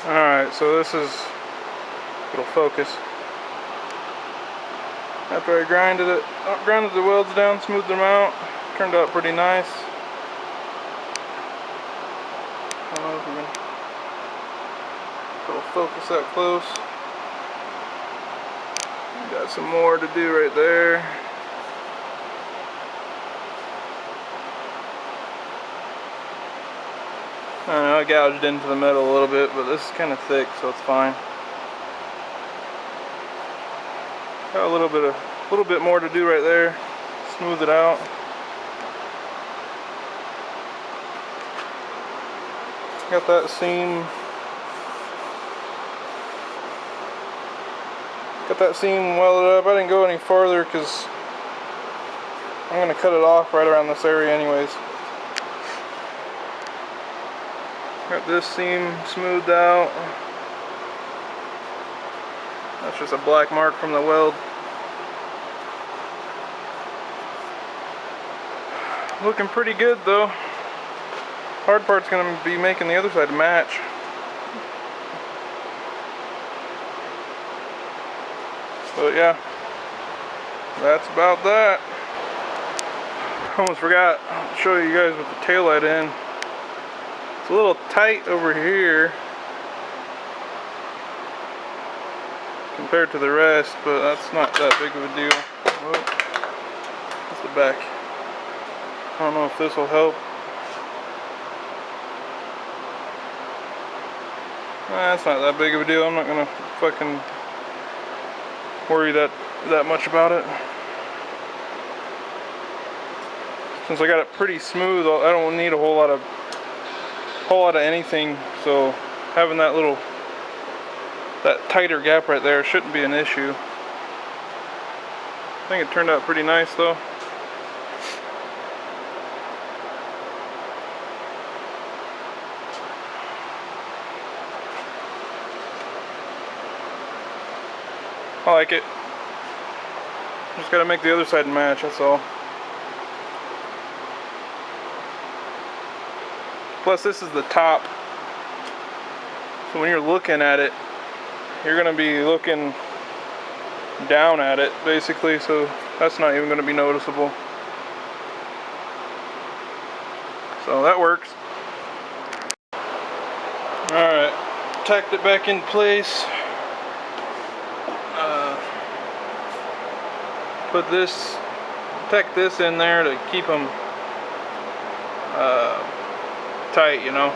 Alright, so this is, it'll focus. After I grinded the welds down, smoothed them out, turned out pretty nice. I don't know if we can, it'll focus that close. Got some more to do right there. I don't know, I gouged into the metal a little bit, but this is kind of thick, so it's fine. Got a little bit more to do right there. Smooth it out. Got that seam. Got that seam welded up. I didn't go any farther because I'm gonna cut it off right around this area anyways. Got this seam smoothed out. That's just a black mark from the weld. Looking pretty good though. Hard part's gonna be making the other side match. But yeah, that's about that. Almost forgot to show you guys with the taillight in. It's a little tight over here compared to the rest, but that's not that big of a deal. Whoa. That's the back. I don't know if this will help. That's not that big of a deal. I'm not gonna fucking worry that much about it. Since I got it pretty smooth, I don't need a whole lot of anything, so having that tighter gap right there shouldn't be an issue. I think it turned out pretty nice though. I like it. Just gotta make the other side match, that's all. Plus this is the top. So when you're looking at it, you're gonna be looking down at it basically, so that's not even gonna be noticeable. So that works. Alright, tacked it back in place. Tack this in there to keep them tight, you know.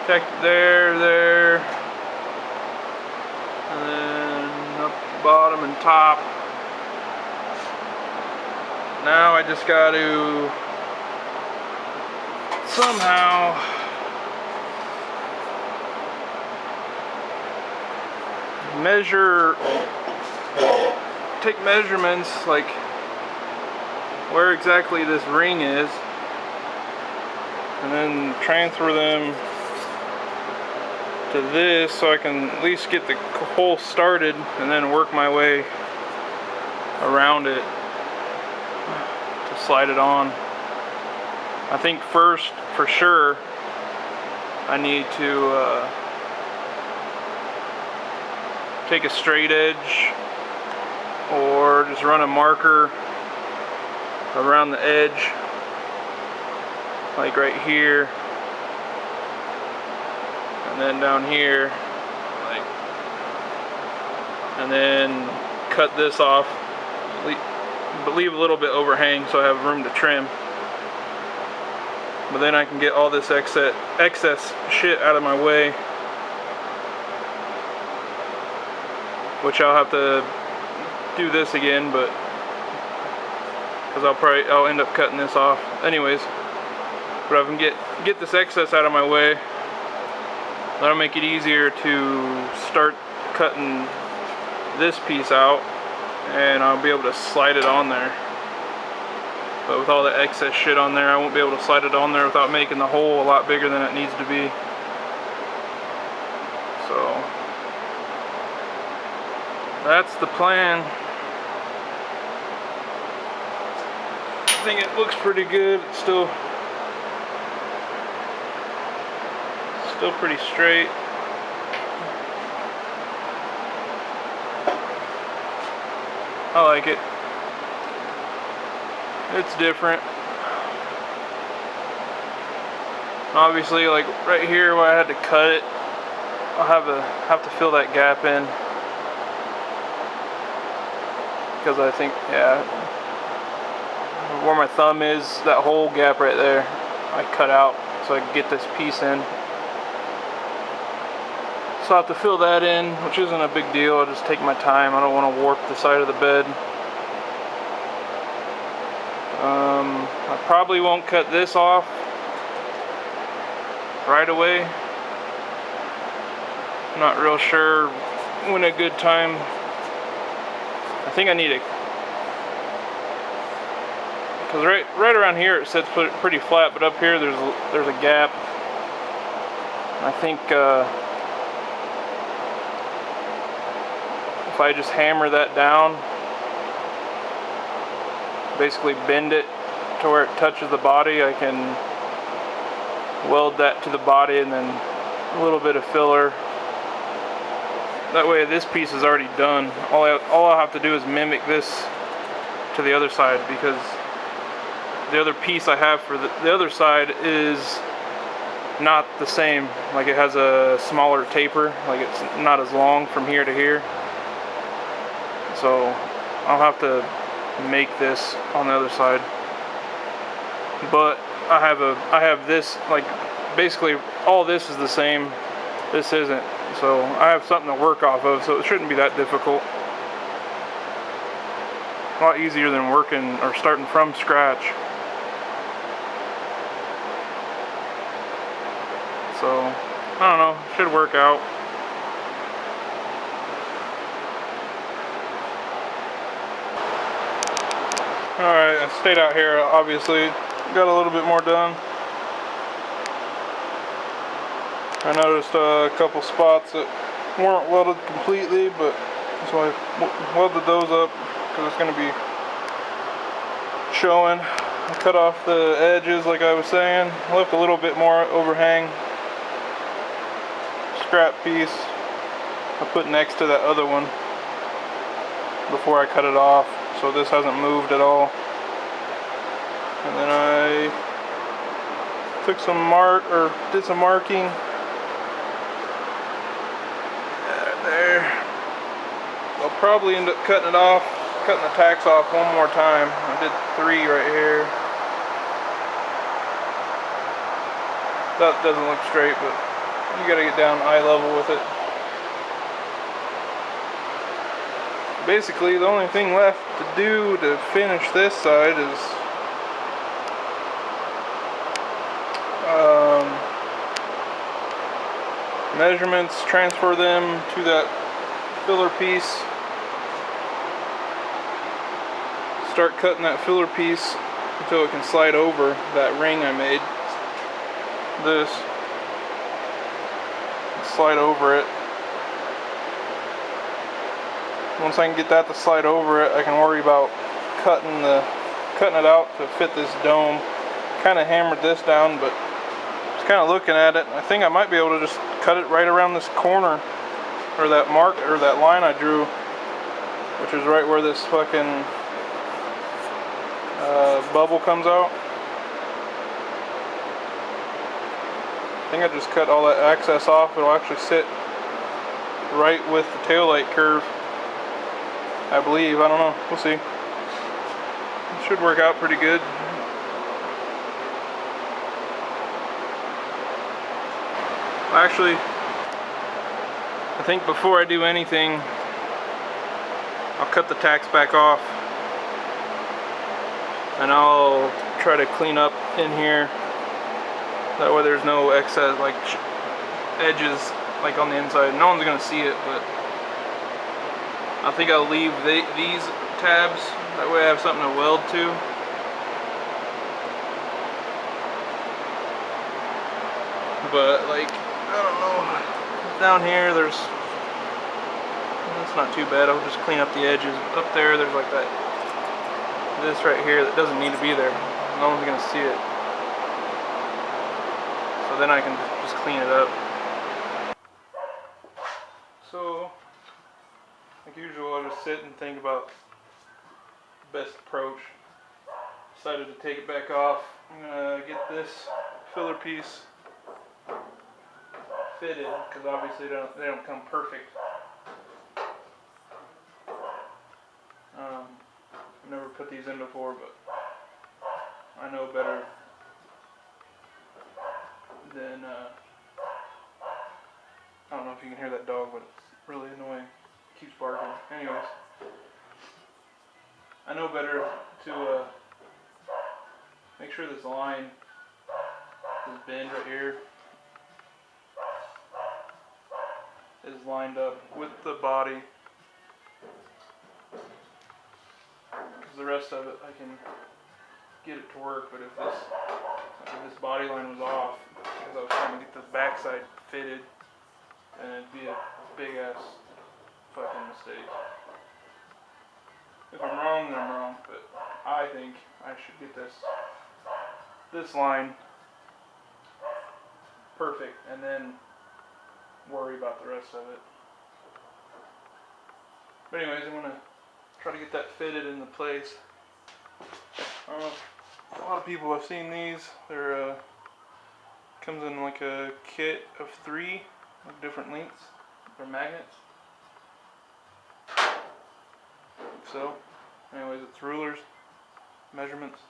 Tack there, and then up bottom and top. Now I just got to somehow take measurements like where exactly this ring is, and then transfer them to this so I can at least get the hole started and then work my way around it to slide it on. I think first, for sure, I need to take a straight edge or just run a marker around the edge, like right here, and then down here, like, and then cut this off, but leave a little bit overhang so I have room to trim. But then I can get all this excess shit out of my way, which I'll have to do this again, but because I'll end up cutting this off anyways. But I can get this excess out of my way. That'll make it easier to start cutting this piece out, and I'll be able to slide it on there. But with all the excess shit on there, I won't be able to slide it on there without making the hole a lot bigger than it needs to be. So that's the plan. I think it looks pretty good. It's still Still pretty straight. I like it. It's different. Obviously, like right here where I had to cut it, I'll have to fill that gap in, because I think, yeah, where my thumb is, that whole gap right there, I cut out so I can get this piece in. So I have to fill that in, which isn't a big deal. I'll just take my time. I don't want to warp the side of the bed. I probably won't cut this off right away. I'm not real sure when a good time. I think I need it, because right around here it sits pretty flat, but up here there's a gap. I think if I just hammer that down, basically bend it to where it touches the body, I can weld that to the body, and then a little bit of filler. That way this piece is already done. All I have to do is mimic this to the other side, because the other piece I have for the other side is not the same. Like, it has a smaller taper, like it's not as long from here to here. So I'll have to make this on the other side. But I have this, like, basically all this is the same. This isn't. So I have something to work off of, so it shouldn't be that difficult. A lot easier than working or starting from scratch. So I don't know, should work out. Alright, I stayed out here, obviously. Got a little bit more done. I noticed a couple spots that weren't welded completely, but so I welded those up because it's going to be showing. I cut off the edges like I was saying. I left a little bit more overhang. Scrap piece I put next to that other one before I cut it off, so this hasn't moved at all. And then I took some did some marking there. I'll probably end up cutting the tacks off one more time. I did 3 right here. That doesn't look straight, but you gotta get down eye level with it. Basically, the only thing left to do to finish this side is measurements, transfer them to that filler piece, start cutting that filler piece until it can slide over that ring I made. This, slide over it. Once I can get that to slide over it, I can worry about cutting it out to fit this dome. Kind of hammered this down, but just kind of looking at it, I think I might be able to just cut it right around this corner, or that mark, or that line I drew, which is right where this fucking bubble comes out. I think I just cut all that excess off. It'll actually sit right with the taillight curve, I believe. I don't know. We'll see. It should work out pretty good. Actually, I think before I do anything, I'll cut the tacks back off, and I'll try to clean up in here. That way there's no excess, like, edges, like, on the inside. No one's gonna see it, but I think I'll leave these tabs. That way I have something to weld to. But, like, I don't know. Down here, that's not too bad. I'll just clean up the edges. Up there's like this right here that doesn't need to be there. No one's gonna see it. So then I can just clean it up. best approach. Decided to take it back off. I'm gonna get this filler piece fitted because obviously they don't come perfect. I've never put these in before, but I know better than I don't know if you can hear that dog, but it's really annoying. It keeps barking. Anyways, I know better to make sure this line, this bend right here, is lined up with the body. Because the rest of it, I can get it to work. But if this body line was off, because I was trying to get this backside fitted, then it'd be a big ass fucking mistake. If I'm wrong, then I'm wrong. But I think I should get this line perfect and then worry about the rest of it. But anyways, I'm gonna try to get that fitted into place. A lot of people have seen these. They're comes in like a kit of 3 of different lengths. They're magnets. So, anyways, it's rulers, measurements.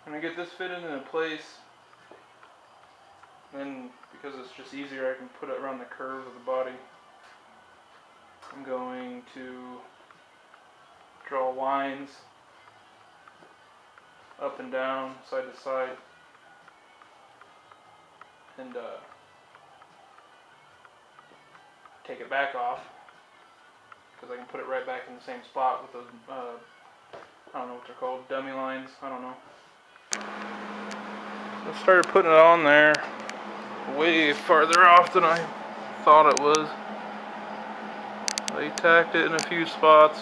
I'm gonna get this fitted into place. Then, because it's just easier, I can put it around the curve of the body. I'm going to draw lines up and down, side to side, and take it back off, because I can put it right back in the same spot with those, I don't know what they're called, dummy lines, I don't know. I started putting it on there way farther off than I thought it was. I tacked it in a few spots.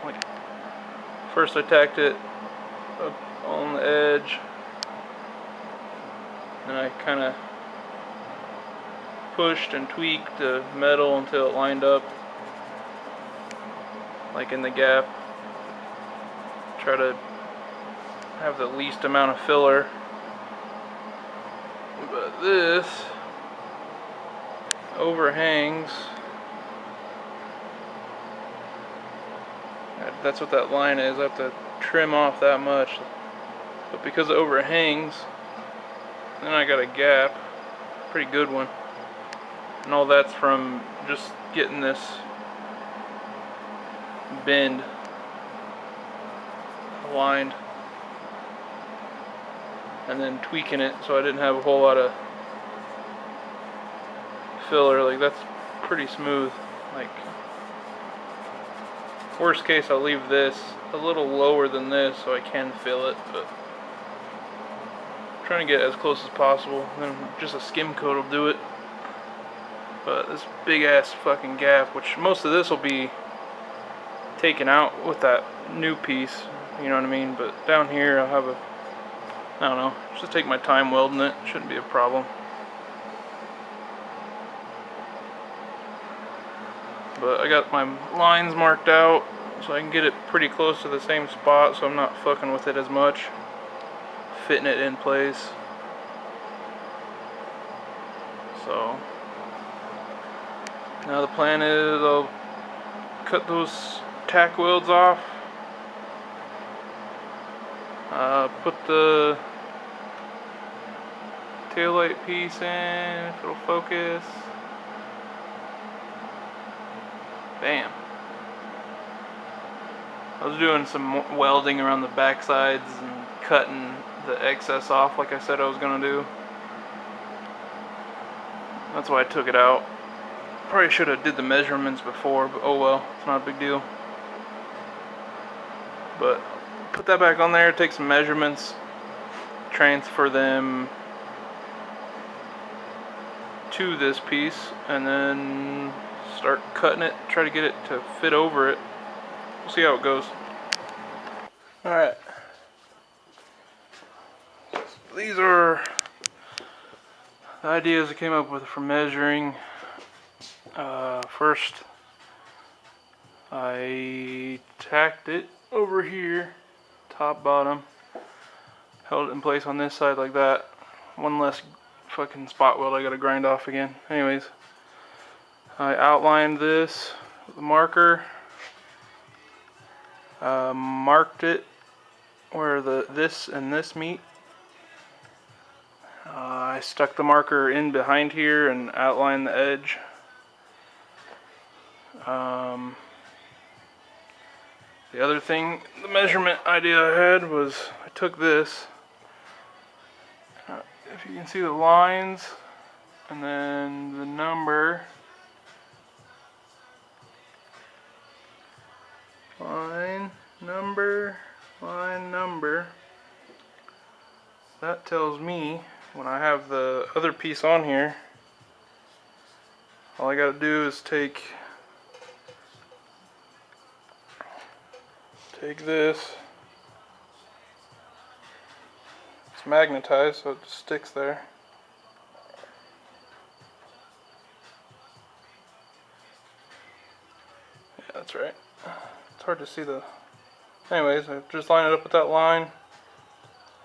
Like, first I tacked it up on the edge, and I kind of pushed and tweaked the metal until it lined up, like in the gap. Try to have the least amount of filler. But this overhangs. That's what that line is. I have to trim off that much. But because it overhangs, then I got a gap, pretty good one. And all that's from just getting this bend aligned and then tweaking it so I didn't have a whole lot of filler. Like, that's pretty smooth. Like, worst case, I'll leave this a little lower than this so I can fill it, but I'm trying to get as close as possible. Then just a skim coat will do it. But this big ass fucking gap, which most of this will be taken out with that new piece, you know what I mean? But down here I'll have I don't know, just take my time welding it, shouldn't be a problem. But I got my lines marked out so I can get it pretty close to the same spot so I'm not fucking with it as much, fitting it in place. So now the plan is I'll cut those tack welds off, put the taillight piece in, if it'll focus. Bam. I was doing some welding around the back sides and cutting the excess off like I said I was gonna do. That's why I took it out. Probably should have did the measurements before, but oh well, it's not a big deal. But put that back on there, take some measurements, transfer them to this piece, and then start cutting it, try to get it to fit over it. We'll see how it goes. Alright. These are the ideas I came up with for measuring. First, I tacked it over here, top, bottom. Held it in place on this side like that. One less fucking spot weld I gotta grind off again. Anyways, I outlined this with a marker. Marked it where this and this meet. I stuck the marker in behind here and outlined the edge. The other thing, the measurement idea I had was I took this. If you can see the lines and then the number. Line, number, line, number. That tells me when I have the other piece on here, all I gotta do is take this. It's magnetized, so it just sticks there. Yeah, that's right. It's hard to see the... Anyways, I just line it up with that line.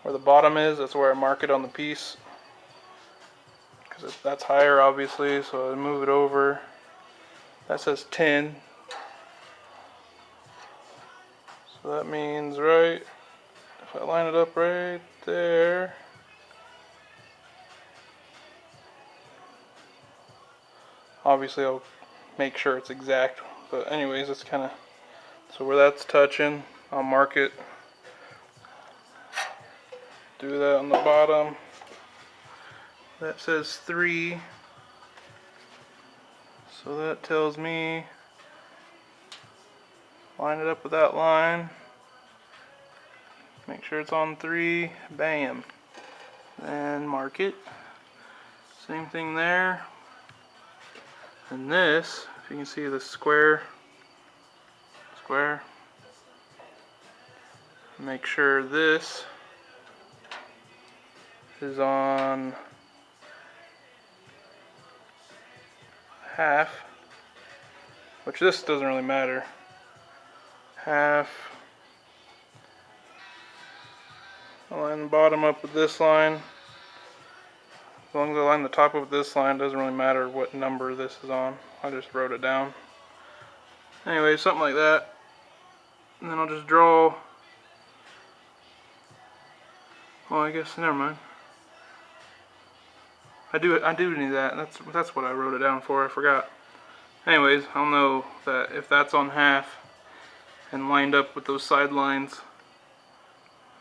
Where the bottom is, that's where I mark it on the piece. Because that's higher, obviously, so I move it over. That says 10. So that means right, if I line it up right there, obviously I'll make sure it's exact, but anyways, it's kind of, so where that's touching, I'll mark it, do that on the bottom. That says 3, so that tells me line it up with that line, make sure it's on 3, bam, then mark it. Same thing there. And this, if you can see the square, make sure this is on half, which this doesn't really matter. Half. I'll line the bottom up with this line. As long as I line the top up with this line, it doesn't really matter what number this is on. I just wrote it down. Anyway, something like that. And then I'll just draw. Well, I guess never mind. I do need that. That's what I wrote it down for. I forgot. Anyways, I'll know that if that's on half and lined up with those side lines,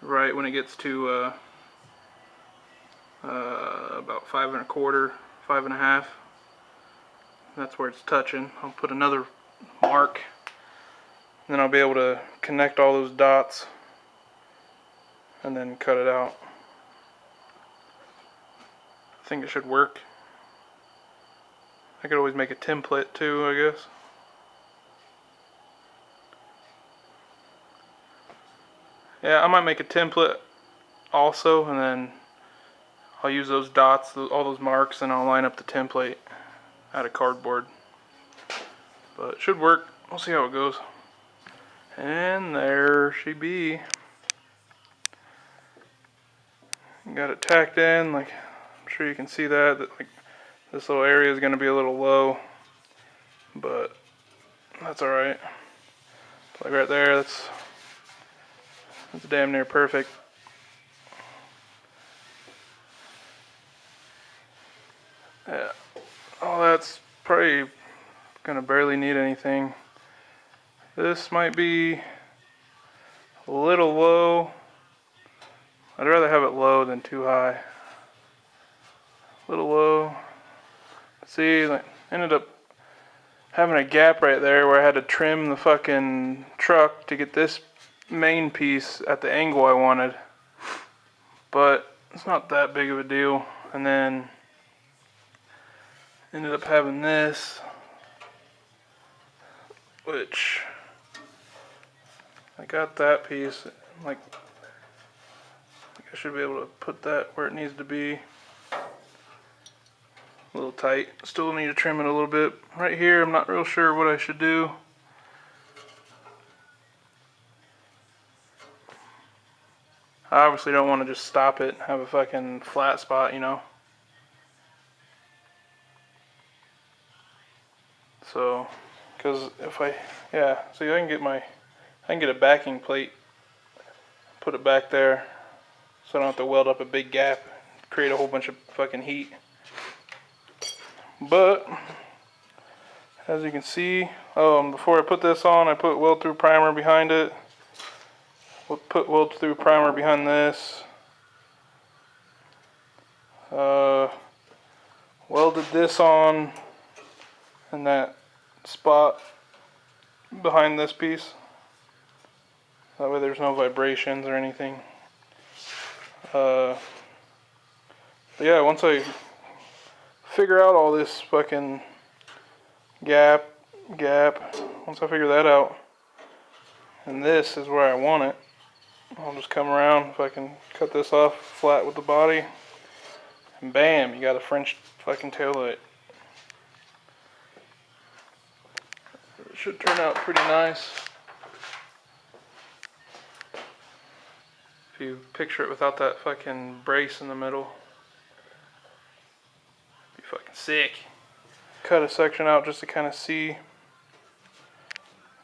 right when it gets to about 5 1/4, 5 1/2, that's where it's touching. I'll put another mark, and then I'll be able to connect all those dots and then cut it out. I think it should work. I could always make a template too, I guess. Yeah, I might make a template also, and then I'll use those dots, all those marks, and I'll line up the template out of cardboard. But it should work. We'll see how it goes. And there she be. Got it tacked in, like I'm sure you can see that like this little area is going to be a little low, but that's alright. Like right there, that's damn near perfect. Yeah, all that's probably gonna barely need anything. This might be a little low. I'd rather have it low than too high. A little low. See, I ended up having a gap right there where I had to trim the fucking truck to get this main piece at the angle I wanted. But it's not that big of a deal. And then ended up having this, which I got that piece, like I should be able to put that where it needs to be. A little tight. Still need to trim it a little bit. Right here, I'm not real sure what I should do. I obviously don't want to just stop it, have a fucking flat spot, you know. So, because if yeah, see, I can get a backing plate, put it back there, so I don't have to weld up a big gap, create a whole bunch of fucking heat. But, as you can see, before I put this on, I put weld through primer behind it. We'll put weld through primer behind this. Welded this on in that spot behind this piece. That way there's no vibrations or anything. But yeah, once I figure out all this fucking gap, once I figure that out, and this is where I want it, I'll just come around, if I can cut this off flat with the body, and bam, you got a French fucking taillight. It should turn out pretty nice. If you picture it without that fucking brace in the middle, it'd be fucking sick. Cut a section out just to kind of see.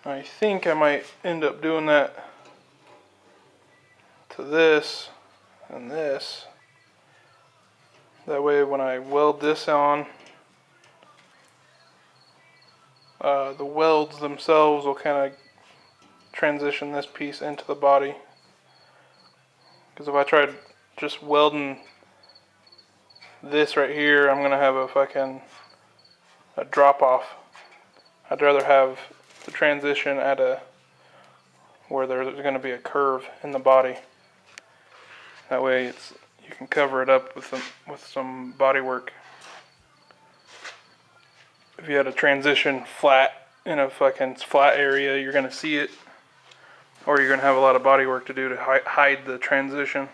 I think I might end up doing that to this and this. That way when I weld this on, the welds themselves will kind of transition this piece into the body. Because if I tried just welding this right here, I'm going to have a drop off. I'd rather have the transition at where there's going to be a curve in the body. That way you can cover it up with some body work. If you had a transition flat in a fucking flat area, you're going to see it, or you're going to have a lot of body work to do to hide the transition.